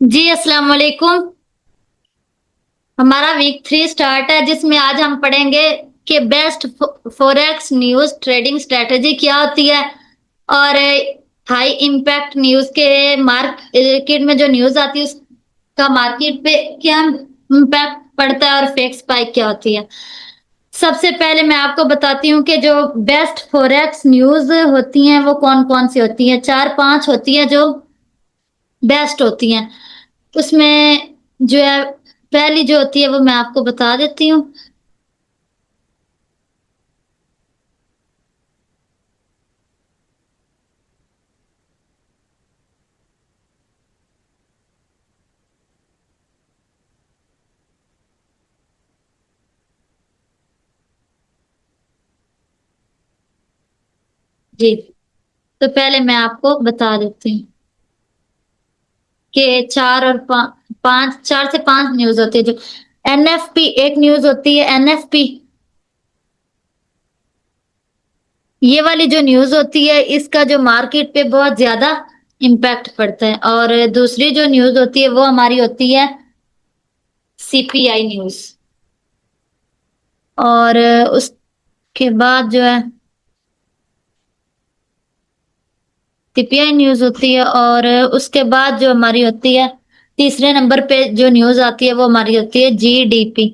जी अस्सलाम वालेकुम। हमारा वीक 3 स्टार्ट है जिसमें आज हम पढ़ेंगे कि best forex news trading strategy क्या होती है और हाई इम्पैक्ट न्यूज़ के मार्केट में जो न्यूज़ आती है उसका मार्केट पे क्या इम्पैक्ट पड़ता है और फेक स्पाइक क्या होती है। सबसे पहले मैं आपको बताती हूँ कि जो बेस्ट फॉरेक्स न्यूज़ होती हैं वो कौन-कौन सी होती हैं। 4-5 होती हैं जो बेस्ट होती हैं। उसमें जो है पहली जो होती है वो मैं आपको बता देती हूँ। जी, तो पहले मैं आपको बता देती हूँ कि 4 और 5 4 से 5 न्यूज़ होती है जो एनएफपी एक न्यूज़ होती है एनएफपी। ये वाली जो न्यूज़ होती है इसका जो मार्केट पे बहुत ज़्यादा इम्पैक्ट पड़ता है और दूसरी जो न्यूज़ होती है वो हमारी होती है सीपीआई न्यूज़। और उसके बाद जो है सीपीआई न्यूज़ होती है और उसके बाद जो हमारी होती है तीसरे नंबर पे जो न्यूज़ आती है वो हमारी होती है जीडीपी।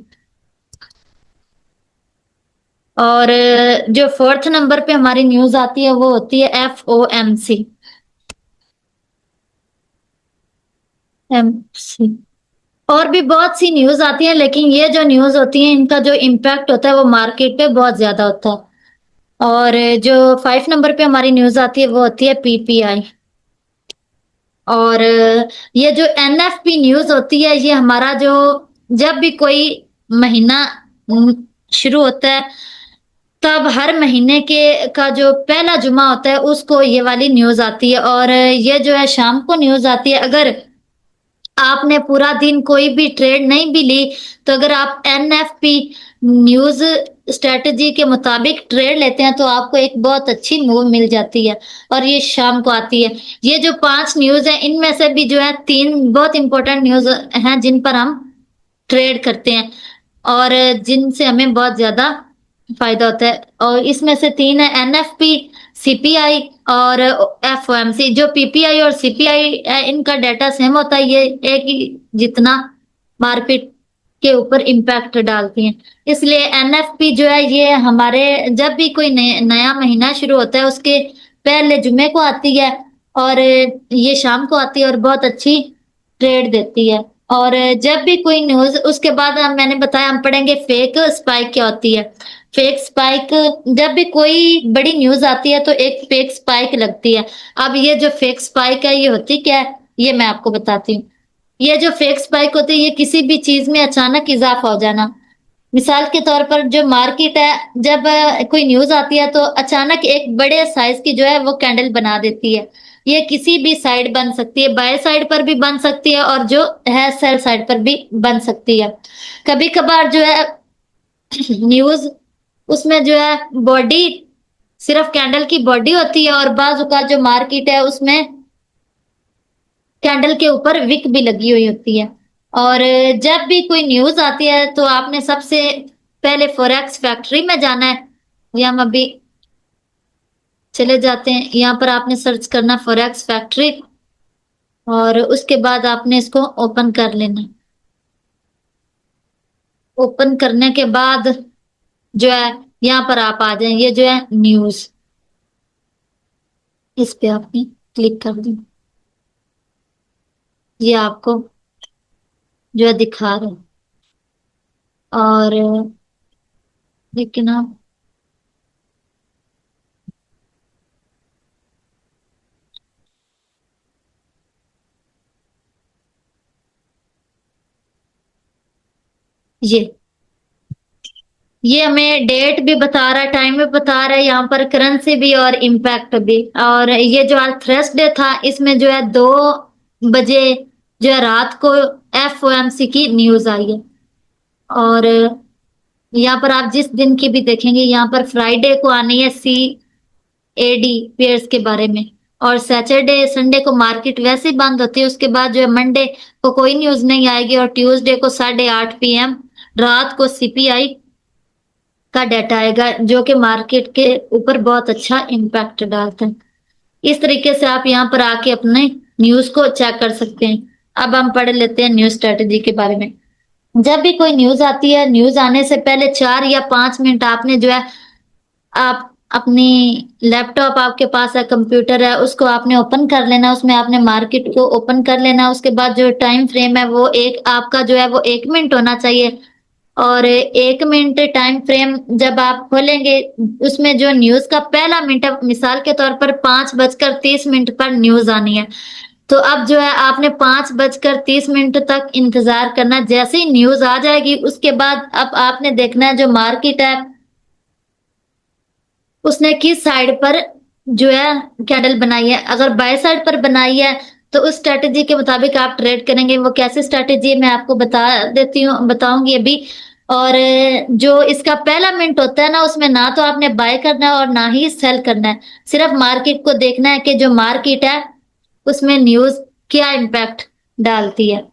और जो फोर्थ नंबर पे हमारी न्यूज़ आती है वो होती है एफओएमसी एमसी। और भी बहुत सी न्यूज़ आती है लेकिन ये जो न्यूज़ होती है इनका जो इम्पैक्ट होता है वो मार्केट पे बहुत ज्यादा होता है। और जो 5 नंबर पे हमारी न्यूज़ आती है वो होती है पीपीआई। और ये जो एनएफपी न्यूज़ होती है ये हमारा जो जब भी कोई महीना शुरू होता है तब हर महीने के का जो पहला जुमा होता है उसको ये वाली न्यूज़ आती है और ये जो है शाम को न्यूज़ आती है। अगर आपने पूरा दिन कोई भी ट्रेड नहीं भी ली तो अगर आप एनएफपी न्यूज़ स्ट्रेटजी के मुताबिक ट्रेड लेते हैं तो आपको एक बहुत अच्छी मूव मिल जाती है और ये शाम को आती है। ये जो 5 न्यूज़ है इनमें से भी जो है 3 बहुत इंपॉर्टेंट न्यूज़ हैं जिन पर हम ट्रेड करते हैं और जिनसे हमें बहुत ज्यादा फायदा होता है। और इसमें से 3 है एनएफपी, सीपीआई और एफओएमसी। जो पीपीआई और सीपीआई है इनका डाटा सेम होता है, ये एक ही जितना मार्केट के ऊपर इम्पैक्ट डालती हैं। इसलिए एनएफपी जो है ये हमारे जब भी कोई नया महीना शुरू होता है उसके पहले जुमे को आती है और ये शाम को आती है और बहुत अच्छी ट्रेड देती है। और जब भी कोई न्यूज़ उसके बाद मैंने बताया हम पढ़ेंगे फेक स्पाइक क्या होती है। फेक स्पाइक जब भी कोई बड़ी न्यूज़ आती है तो एक फेक स्पाइक लगती है। अब ये जो फेक स्पाइक है ये होती क्या है ये मैं आपको बताती हूँ। ये जो फेक स्पाइक होती है ये किसी भी चीज में अचानक इजाफा हो जाना। मिसाल के तौर पर जो मार्केट है जब कोई न्यूज़ आती है तो अचानक एक बड़े साइज की जो है वो कैंडल बना देती है। ये किसी भी साइड बन सकती है, बाय साइड पर भी बन सकती है और जो है सेल साइड पर भी बन सकती है। कभी कभार जो है न्यूज़ उसमें जो है बॉडी सिर्फ कैंडल की बॉडी होती है और बाजू का जो मार्केट है उसमें कैंडल के ऊपर विक भी लगी हुई होती है। और जब भी कोई न्यूज़ आती है तो आपने सबसे पहले फॉरेक्स फैक्ट्री में जाना है। ये हम अभी चले जाते हैं, यहाँ पर आपने सर्च करना फॉरेक्स फैक्ट्री और उसके बाद आपने इसको ओपन कर लेना। ओपन करने के बाद जो है यहाँ पर आप आ जाए, ये जो है न्यूज़ इस पे आपने क्लिक कर दी। ये आपको जो है दिखा रहे हैं। और लेकिन आप ये हमें डेट भी बता रहा है, टाइम भी बता रहा है, यहाँ पर करेंसी भी और इम्पैक्ट भी। और ये जो आज थर्सडे था इसमें जो है 2 बजे जो है रात को एफओएमसी की न्यूज़ आई है। और यहाँ पर आप जिस दिन की भी देखेंगे यहाँ पर फ्राइडे को आनी है सी एडी पेयर्स के बारे में। और सैटरडे संडे को मार्केट वैसे ही बंद होती है। उसके बाद जो है मंडे को कोई न्यूज नहीं आएगी और ट्यूसडे को 8:30 PM रात को सीपीआई का डाटा आएगा, जो कि मार्केट के ऊपर बहुत अच्छा इम्पैक्ट डालता है। इस तरीके से आप यहाँ पर आके अपने न्यूज को चेक कर सकते हैं। अब हम पढ़ लेते हैं न्यूज स्ट्रेटेजी के बारे में। जब भी कोई न्यूज आती है, न्यूज आने से पहले 4 या 5 मिनट आपने जो है, आप अपनी लैपटॉप आपके पास है, कंप्यूटर है, उसको आपने ओपन कर लेना, उसमें आपने मार्केट को ओपन कर लेना। उसके बाद जो टाइम फ्रेम है वो एक आपका जो है वो 1 मिनट होना चाहिए। और 1 मिनट टाइम फ्रेम जब आप खोलेंगे, उसमें जो न्यूज का पहला मिनट है, मिसाल के तौर पर 5:30 पर न्यूज आनी है, तो अब जो है आपने 5:30 तक इंतजार करना। जैसे ही न्यूज आ जाएगी उसके बाद अब आपने देखना है जो मार्केट है उसने किस साइड पर जो है कैंडल बनाई है। अगर बाय साइड पर बनाई है तो उस स्ट्रेटेजी के मुताबिक आप ट्रेड करेंगे। वो कैसी स्ट्रेटेजी है मैं आपको बताऊंगी अभी। और जो इसका पहला मिनट होता है ना, उसमें ना तो आपने बाय करना है और ना ही सेल करना है। सिर्फ मार्केट को देखना है कि जो मार्केट है उसमें न्यूज क्या इम्पैक्ट डालती है।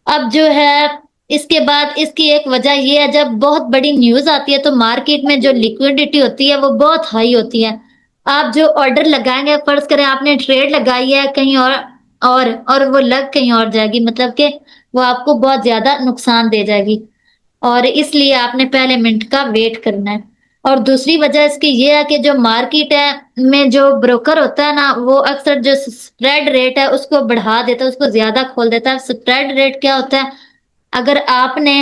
अब जो है इसके बाद इसकी एक वजह ये है, जब बहुत बड़ी न्यूज आती है तो मार्केट में जो लिक्विडिटी होती है वो बहुत हाई होती है। आप जो ऑर्डर लगाएंगे, फर्ज करें आपने ट्रेड लगाई है कहीं और वो लग कहीं और जाएगी, मतलब कि वो आपको बहुत ज्यादा नुकसान दे जाएगी। और इसलिए आपने पहले मिनट का वेट करना है। और दूसरी वजह इसकी ये है कि जो मार्केट है में जो ब्रोकर होता है ना, वो अक्सर जो स्प्रेड रेट है उसको बढ़ा देता है, उसको ज्यादा खोल देता है। स्प्रेड रेट क्या होता है? अगर आपने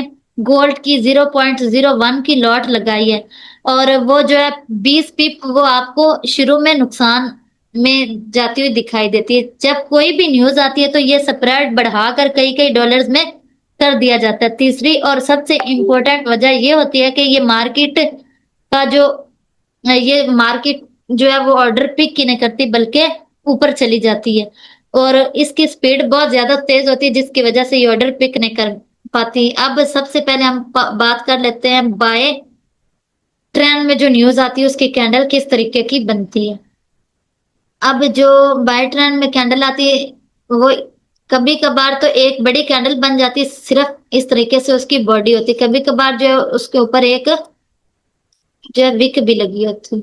गोल्ड की 0.01 की लॉट लगाई है और वो जो है 20 पिप वो आपको शुरू में नुकसान में जाती हुई दिखाई देती है, जब कोई भी न्यूज आती है तो ये स्प्रेड बढ़ाकर कई कई डॉलर्स में कर दिया जाता है। तीसरी और सबसे इम्पोर्टेंट वजह ये होती है कि ये मार्केट जो है वो ऑर्डर पिक ही नहीं करती बल्कि ऊपर चली जाती है। और इसकी स्पीड बहुत ज्यादा तेज होती है जिसकी वजह से ये ऑर्डर पिक नहीं कर पाती। अब सबसे पहले हम बात कर लेते हैं बाय ट्रेंड में जो न्यूज आती है उसकी कैंडल किस तरीके की बनती है। अब जो बाय ट्रेंड में कैंडल आती है वो कभी कभार तो एक बड़ी कैंडल बन जाती है, सिर्फ इस तरीके से उसकी बॉडी होती है। कभी कभार जो है उसके ऊपर एक जो है विक भी लगी होती है,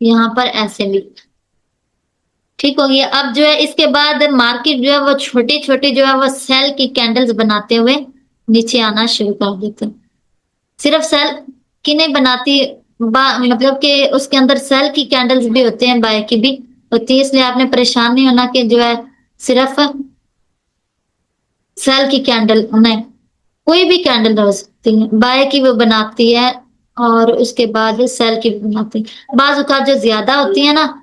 यहाँ पर ऐसे भी ठीक हो गया। अब जो है इसके बाद मार्केट जो है वो छोटी छोटी जो है वो सेल की कैंडल्स बनाते हुए नीचे आना शुरू कर देते हैं। सिर्फ सेल की नहीं बनाती, मतलब कि उसके अंदर सेल की कैंडल्स भी होते हैं, बाय की भी होती है। इसलिए आपने परेशान नहीं होना कि जो है सिर्फ सेल की कैंडल नहीं, कोई भी कैंडल हो सकती है। बाय की वो बनाती है और उसके बाद सेल की भी बनाती है। बाज औकात जो ज्यादा होती है ना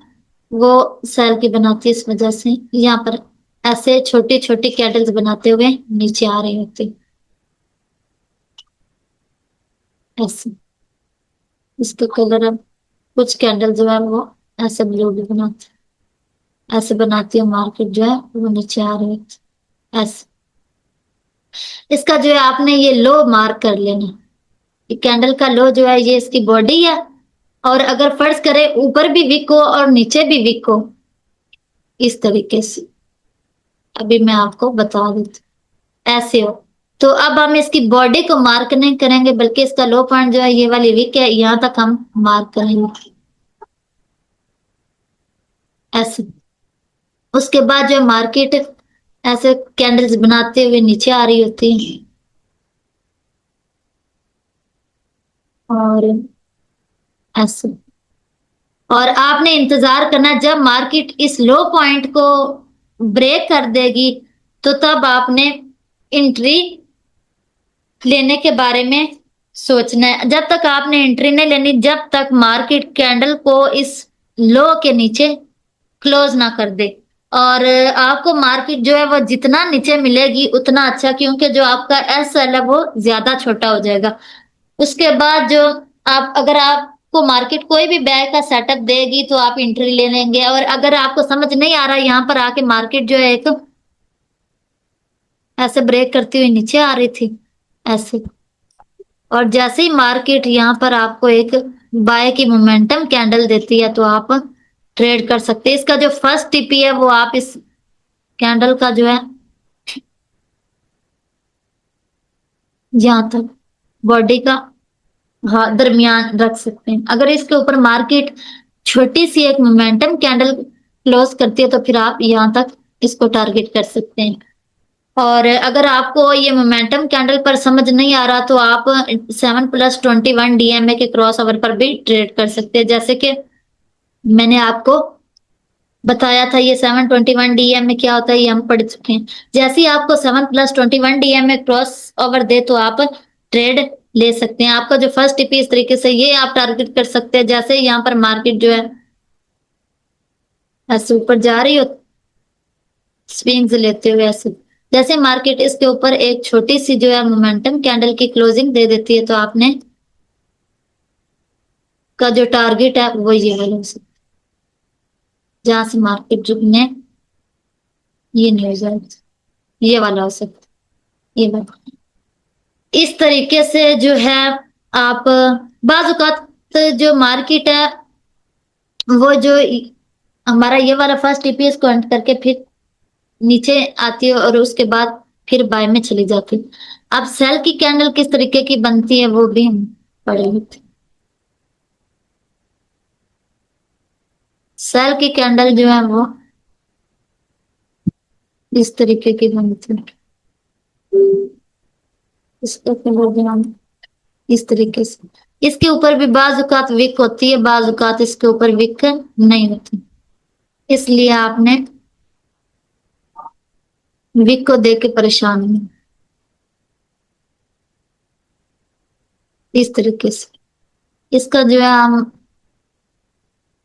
वो सेल की बनाती है, इस वजह से यहाँ पर ऐसे छोटी छोटी कैंडल्स बनाते हुए नीचे आ रही होती ऐसे। इसका कलर अब कुछ कैंडल जो है वो ऐसे ब्लू भी बनाती ऐसे बनाती है, मार्केट जो है वो नीचे आ रही है ऐसे। इसका जो है आपने ये लो मार्क कर लेना। ये कैंडल का लो जो है ये इसकी बॉडी है। और अगर फर्ज करे ऊपर भी विक हो और नीचे भी विक हो इस तरीके से, अभी मैं आपको बता देती हूँ, ऐसे हो तो अब हम इसकी बॉडी को मार्क नहीं करेंगे बल्कि इसका लो पॉइंट जो है ये वाली विक है, यहाँ तक हम मार्क करेंगे ऐसे। उसके बाद जो मार्केट ऐसे कैंडल्स बनाते हुए नीचे आ रही होती है और ऐसे। और आपने इंतजार करना, जब मार्केट इस लो पॉइंट को ब्रेक कर देगी तो तब आपने एंट्री लेने के बारे में सोचना है। जब तक आपने एंट्री नहीं लेनी जब तक मार्केट कैंडल को इस लो के नीचे क्लोज ना कर दे। और आपको मार्केट जो है वो जितना नीचे मिलेगी उतना अच्छा, क्योंकि जो आपका एस एल है वो ज्यादा छोटा हो जाएगा। उसके बाद जो आप अगर आपको मार्केट कोई भी बैग का सेटअप देगी तो आप एंट्री ले लेंगे। और अगर आपको समझ नहीं आ रहा यहाँ पर आके मार्केट जो है एक ऐसे ब्रेक करती हुई नीचे आ रही थी ऐसे, और जैसे ही मार्केट यहाँ पर आपको एक बाय की मोमेंटम कैंडल देती है तो आप ट्रेड कर सकते हैं। इसका जो फर्स्ट टीपी है वो आप इस कैंडल का जो है यहाँ तक बॉडी का हाँ दरमियान रख सकते हैं। अगर इसके ऊपर मार्केट छोटी सी एक मोमेंटम कैंडल क्लोज करती है तो फिर आप यहाँ तक इसको टारगेट कर सकते हैं। और अगर आपको ये मोमेंटम कैंडल पर समझ नहीं आ रहा तो आप 7+21 डीएमए के क्रॉस ओवर पर भी ट्रेड कर सकते हैं। जैसे कि मैंने आपको बताया था ये 721 डीएम में क्या होता है ये हम पढ़ चुके हैं। जैसे ही आपको 7+21 डीएम में क्रॉस ओवर दे तो आप ट्रेड ले सकते हैं। आपका जो फर्स्ट टिप इस तरीके से ये आप टारगेट कर सकते हैं। जैसे यहाँ पर मार्केट जो है ऐसे ऊपर जा रही हो स्विंग्स लेते हुए ऐसे, जैसे मार्केट इसके ऊपर एक छोटी सी जो है मोमेंटम कैंडल की क्लोजिंग दे देती है तो आपने का जो टारगेट है वो ये वाला हो सकता है जहां से मार्केट झुकने ये नहीं हो जाए, ये वाला हो सकता है ये वाला। इस तरीके से जो है आप बाज औकात जो मार्केट है वो जो हमारा ये वाला फर्स्ट टीपीएस को एंड करके फिर नीचे आती है और उसके बाद फिर बाय में चली जाती है। अब सेल की कैंडल किस तरीके की बनती है वो भी हम पढ़ेंगे। सेल की कैंडल जो है वो इस तरीके की बनती है, इसका कलर जो हम इस तरीके से, इसके ऊपर भी बाज औकात विक होती है, बाज औकात इसके ऊपर विक नहीं होती, इसलिए आपने विक को देख के परेशान नहीं। इस तरीके से इसका जो है हम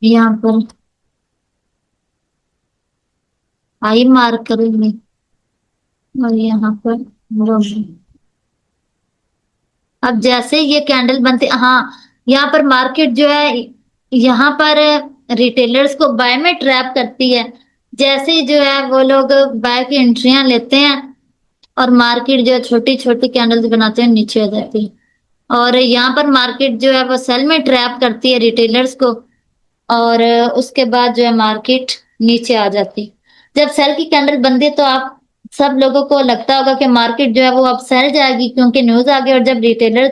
यहाँ पर आई मार्क करेंगे और यहाँ पर लो। अब जैसे ये कैंडल बनते हाँ यहाँ पर मार्केट जो है यहाँ पर रिटेलर्स को बाय में ट्रैप करती है। जैसे ही जो है वो लोग बाय की एंट्रियां लेते हैं और मार्केट जो है छोटी छोटी कैंडल्स बनाते हैं नीचे आ जाती है। और यहाँ पर मार्केट जो है वो सेल में ट्रैप करती है रिटेलर्स को और उसके बाद जो है मार्केट नीचे आ जाती है। जब सेल की कैंडल बनती है तो आप सब लोगों को लगता होगा कि मार्केट जो है वो अब सेल जाएगी क्योंकि न्यूज आ गई। और जब रिटेलर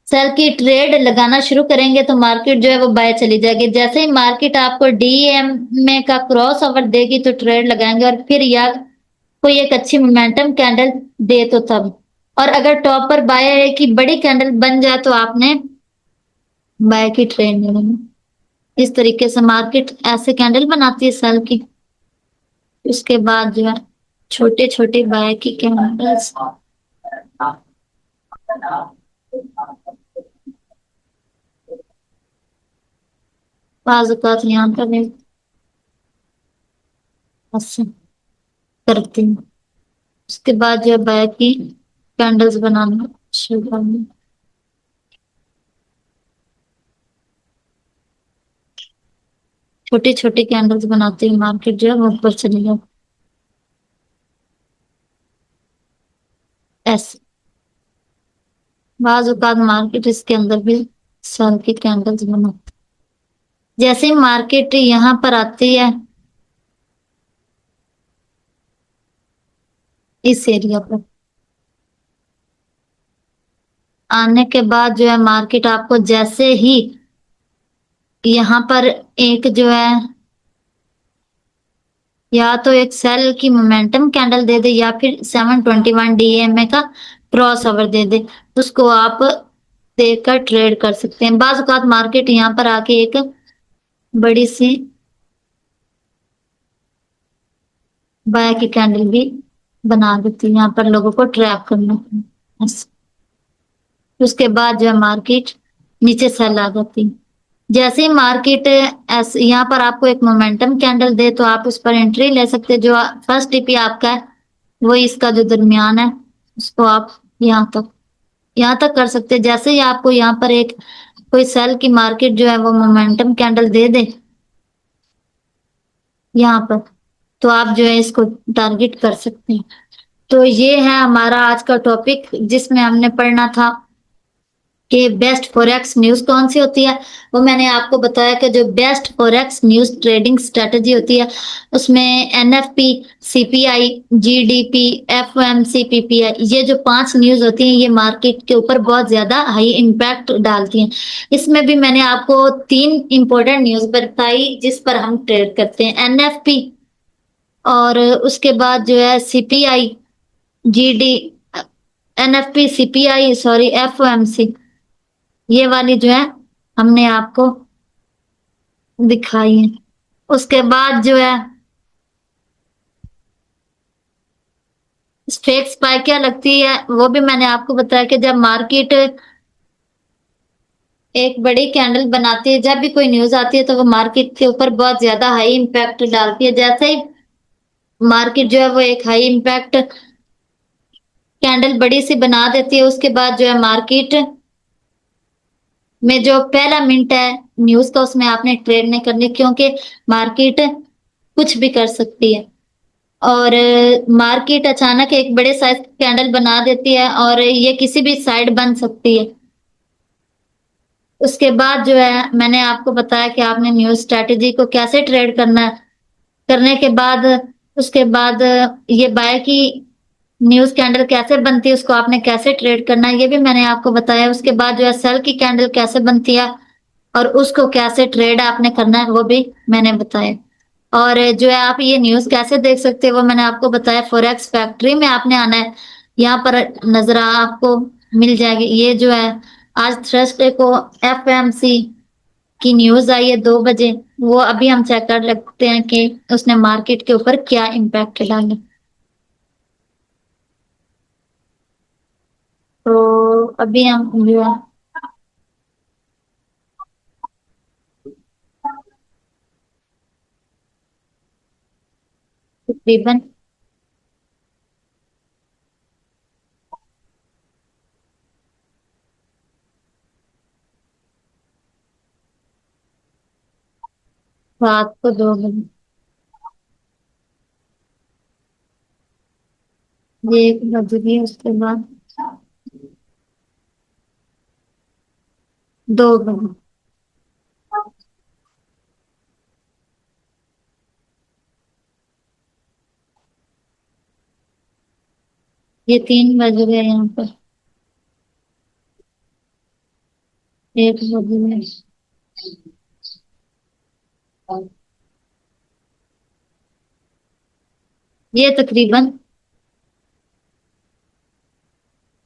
सेल की ट्रेड लगाना शुरू करेंगे तो मार्केट जो है वो बाय चली जाएगी। जैसे ही मार्केट आपको डीएम में का क्रॉस ओवर देगी तो ट्रेड लगाएंगे और फिर या कोई एक अच्छी मोमेंटम कैंडल दे तो तब, और अगर टॉप पर बाय की बड़ी कैंडल बन जाए तो आपने बाय की ट्रेड लेनी। इस तरीके से मार्केट ऐसे कैंडल बनाती है सेल की। उसके बाद जो है छोटे छोटे बाय की कैंडल्स बाज औकात यहाँ पर ऐसे करती हूँ। उसके बाद जो है बाय की कैंडल्स बनाना शुरू करनी। छोटी छोटी कैंडल्स बनाती हूँ मार्केट जो है वो ऊपर चली जाए ऐसे। बाज औकात मार्केट इसके अंदर भी सेल की कैंडल्स बनाती। जैसे ही मार्केट यहाँ पर आती है इस एरिया पर आने के बाद जो है मार्केट आपको जैसे ही यहाँ पर एक जो है या तो एक सेल की मोमेंटम कैंडल दे दे या फिर 721 डीएमए का क्रॉस ओवर दे दे, उसको आप देखकर ट्रेड कर सकते हैं। बाज औकात मार्केट यहाँ पर आके एक बड़ी सी बाय की कैंडल भी बना देती है यहाँ पर लोगों को ट्रैप करने के लिए। उसके बाद जो है मार्केट नीचे सेल आ जाती है। जैसे ही मार्केट ऐसे यहाँ पर आपको एक मोमेंटम कैंडल दे तो आप उस पर एंट्री ले सकते हैं। जो फर्स्ट टीपी आपका है वो इसका जो दरमियान है उसको आप यहाँ तक कर सकते हैं। जैसे ही आपको यहाँ पर एक कोई सेल की मार्केट जो है वो मोमेंटम कैंडल दे दे यहाँ पर तो आप जो है इसको टारगेट कर सकते हैं। तो ये है हमारा आज का टॉपिक जिसमें हमने पढ़ना था کہ بیسٹ فॉरेक्स न्यूज कौन सी होती है। वो मैंने आपको बताया कि जो best forex news trading strategy होती है उसमें NFP, CPI, GDP, FOMC, PPI, ये जो 5 न्यूज होती हैं ये मार्केट के ऊपर बहुत ज्यादा हाई इम्पैक्ट डालती हैं। इसमें भी मैंने आपको 3 इंपॉर्टेंट न्यूज बताई जिस पर हम ट्रेड करते हैं, एनएफपी और उसके बाद जो है CPI, GD, NFP, CPI, sorry, FOMC, ये वाली जो है हमने आपको दिखाई है। उसके बाद जो है फेक स्पाइक क्या लगती है वो भी मैंने आपको बताया कि जब मार्केट एक बड़ी कैंडल बनाती है, जब भी कोई न्यूज आती है तो वो मार्केट के ऊपर बहुत ज्यादा हाई इम्पैक्ट डालती है। जैसे ही मार्केट जो है वो एक हाई इम्पैक्ट कैंडल बड़ी सी बना देती है उसके बाद जो है मार्केट में जो पहला मिनट है न्यूज का उसमें आपने ट्रेड नहीं करनी, क्योंकि मार्केट कुछ भी कर सकती है और मार्केट अचानक एक बड़े साइज कैंडल बना देती है और ये किसी भी साइड बन सकती है। उसके बाद जो है मैंने आपको बताया कि आपने न्यूज स्ट्रेटेजी को कैसे ट्रेड करना है। करने के बाद उसके बाद ये बाय की न्यूज कैंडल कैसे बनती है उसको आपने कैसे ट्रेड करना है ये भी मैंने आपको बताया। उसके बाद जो है सेल की कैंडल कैसे बनती है और उसको कैसे ट्रेड आपने करना है वो भी मैंने बताया। और जो है आप ये न्यूज कैसे देख सकते हो वो मैंने आपको बताया। फॉरेक्स फैक्ट्री में आपने आना है, यहाँ पर नजर आपको मिल जाएगी। ये जो है आज थर्सडे को एफएमसी की न्यूज आई है 2 बजे, वो अभी हम चेक कर सकते हैं कि उसने मार्केट के ऊपर क्या इम्पैक्ट डाला। तो अभी हम जो है तकरीबन रात को 2 बजे, ये 1 बज गई उसके बाद 2 बजे, ये 3 बज गए यहाँ पर, 1 बज गए, ये तकरीबन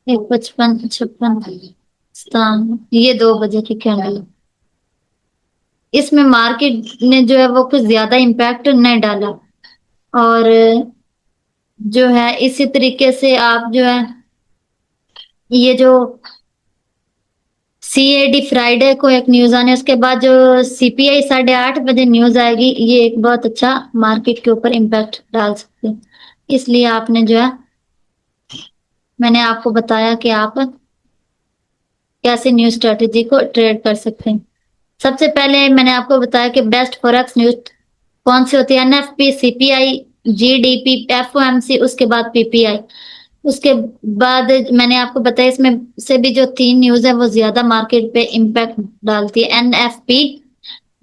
1:55, 56, ये 2 बजे की कैंडल। इसमें मार्केट ने जो है वो कुछ ज्यादा इम्पैक्ट नहीं डाला और जो है इसी तरीके से आप जो है ये जो सीएडी फ्राइडे को एक न्यूज आने उसके बाद जो सीपीआई 8:30 बजे न्यूज आएगी, ये एक बहुत अच्छा मार्केट के ऊपर इम्पैक्ट डाल सकते हैं। इसलिए आपने जो है मैंने आपको बताया कि आप कैसे न्यूज स्ट्रेटेजी को ट्रेड कर सकते हैं। सबसे पहले मैंने आपको बताया कि बेस्ट फॉरेक्स न्यूज कौन सी होती है, एनएफपी, सीपीआई, जीडीपी, एफओएमसी, उसके बाद पीपीआई। उसके बाद मैंने आपको बताया इसमें से भी जो 3 न्यूज है वो ज्यादा मार्केट पे इम्पैक्ट डालती है। एनएफपी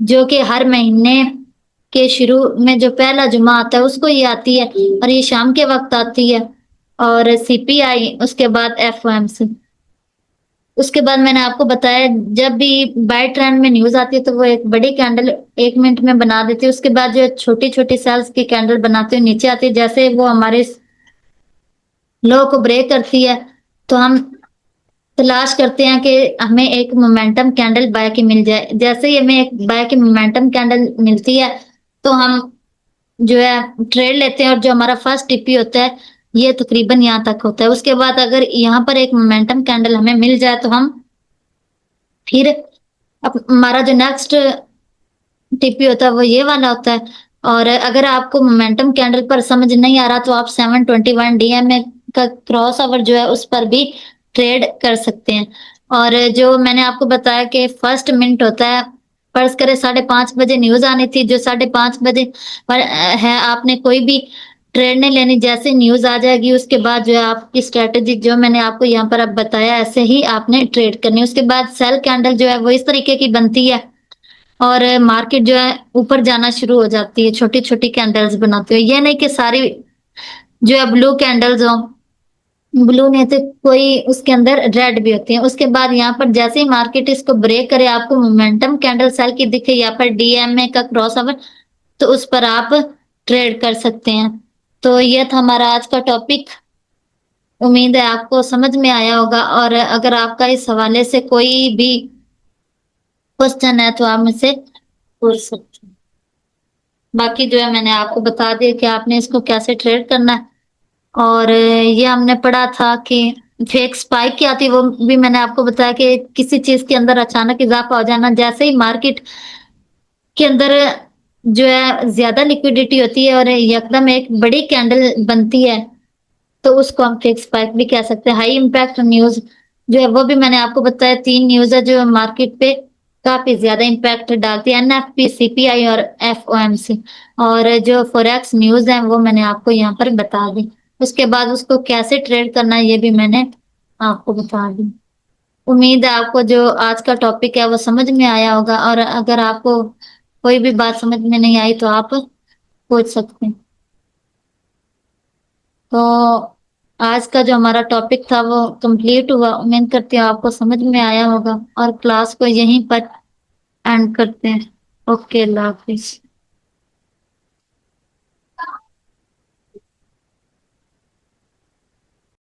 जो कि हर महीने के शुरू में जो पहला जुमा आता है उसको ये आती है और ये शाम के वक्त आती है। और सीपीआई उसके बाद एफओएमसी। उसके बाद मैंने आपको बताया जब भी बाय ट्रेंड में न्यूज आती है तो वो एक बड़ी कैंडल 1 मिनट में बना देती है, उसके बाद जो छोटी छोटी सेल्स की कैंडल बनाते हुए नीचे आती है, जैसे वो हमारे लो को ब्रेक करती है तो हम तलाश करते हैं कि हमें एक मोमेंटम कैंडल बाय की मिल जाए। जैसे ही हमें एक बाय की मोमेंटम कैंडल मिलती है तो हम जो है ट्रेड लेते हैं और जो हमारा फर्स्ट टीपी होता है ये तकरीबन यहाँ तक होता है। उसके बाद अगर यहाँ पर एक मोमेंटम कैंडल हमें मिल जाए तो हम फिर अब हमारा जो नेक्स्ट टीपी होता है वो ये वाला होता है। और अगर आपको मोमेंटम कैंडल पर समझ नहीं आ रहा तो आप 721 डीएमए का क्रॉस ओवर जो है उस पर भी ट्रेड कर सकते हैं। और जो मैंने आपको बताया कि फर्स्ट मिनट होता है, फर्ज करें 5:30 बजे न्यूज आनी थी, जो 5:30 बजे पर है, आपने कोई भी ٹریڈ نہیں لینی، جیسے نیوز آ جائے گی اس کے بعد جو ہے آپ کی اسٹریٹجی جو میں نے آپ کو یہاں پر اب بتایا ایسے ہی آپ نے ٹریڈ کرنی ہے۔ اس کے بعد سیل کینڈل جو ہے وہ اس طریقے کی بنتی ہے اور مارکیٹ جو ہے اوپر جانا شروع ہو جاتی ہے، چھوٹی چھوٹی کینڈلز بناتے ہوئے، یہ نہیں کہ ساری جو ہے بلو کینڈلز ہوں، بلو نہیں تو کوئی اس کے اندر ریڈ بھی ہوتی ہیں۔ اس کے بعد یہاں پر جیسے ہی مارکیٹ اس کو بریک کرے، آپ کو مومنٹم کینڈل سیل کی دکھے یہاں پر ڈی ایم اے کا کراس اوور، تو اس پر آپ ٹریڈ کر سکتے ہیں۔ تو یہ تھا ہمارا آج کا ٹاپک، امید ہے آپ کو سمجھ میں آیا ہوگا، اور اگر آپ کا اس حوالے سے کوئی بھی کوشچن ہے تو آپ مجھ سے پوچھ سکتے ہیں۔ باقی جو ہے میں نے آپ کو بتا دیا کہ آپ نے اس کو کیسے ٹریڈ کرنا ہے، اور یہ ہم نے پڑھا تھا کہ فیک سپائک کیا آتی، وہ بھی میں نے آپ کو بتایا کہ کسی چیز کے اندر اچانک اضافہ ہو جانا، جیسے ہی مارکیٹ کے اندر جو ہے زیادہ لیکوڈیٹی ہوتی ہے اور یکدم ایک بڑی کینڈل بنتی ہے، تو اس کو ہم فیک سپائک بھی کہہ سکتے ہیں۔ ہائی امپیکٹ نیوز جو ہے وہ بھی میں نے آپ کو بتایا، 3 نیوز ہے جو مارکیٹ پہ کافی زیادہ امپیکٹ ڈالتی ہے، این ایف پی، سی پی آئی اور ایف او ایم سی، اور جو فوریکس نیوز ہے وہ میں نے آپ کو یہاں پر بتا دی۔ اس کے بعد اس کو کیسے ٹریڈ کرنا ہے یہ بھی میں نے آپ کو بتا دی۔ امید ہے آپ کو جو آج کا ٹاپک ہے وہ سمجھ میں آیا ہوگا، اور اگر آپ کو کوئی بھی بات سمجھ میں نہیں آئی تو آپ پوچھ سکتے ہیں۔ تو آج کا جو ہمارا ٹاپک تھا وہ کمپلیٹ ہوا، امید کرتی ہوں آپ کو سمجھ میں آیا ہوگا، اور کلاس کو یہیں پر اینڈ کرتے ہیں۔ اوکے، اللہ حافظ۔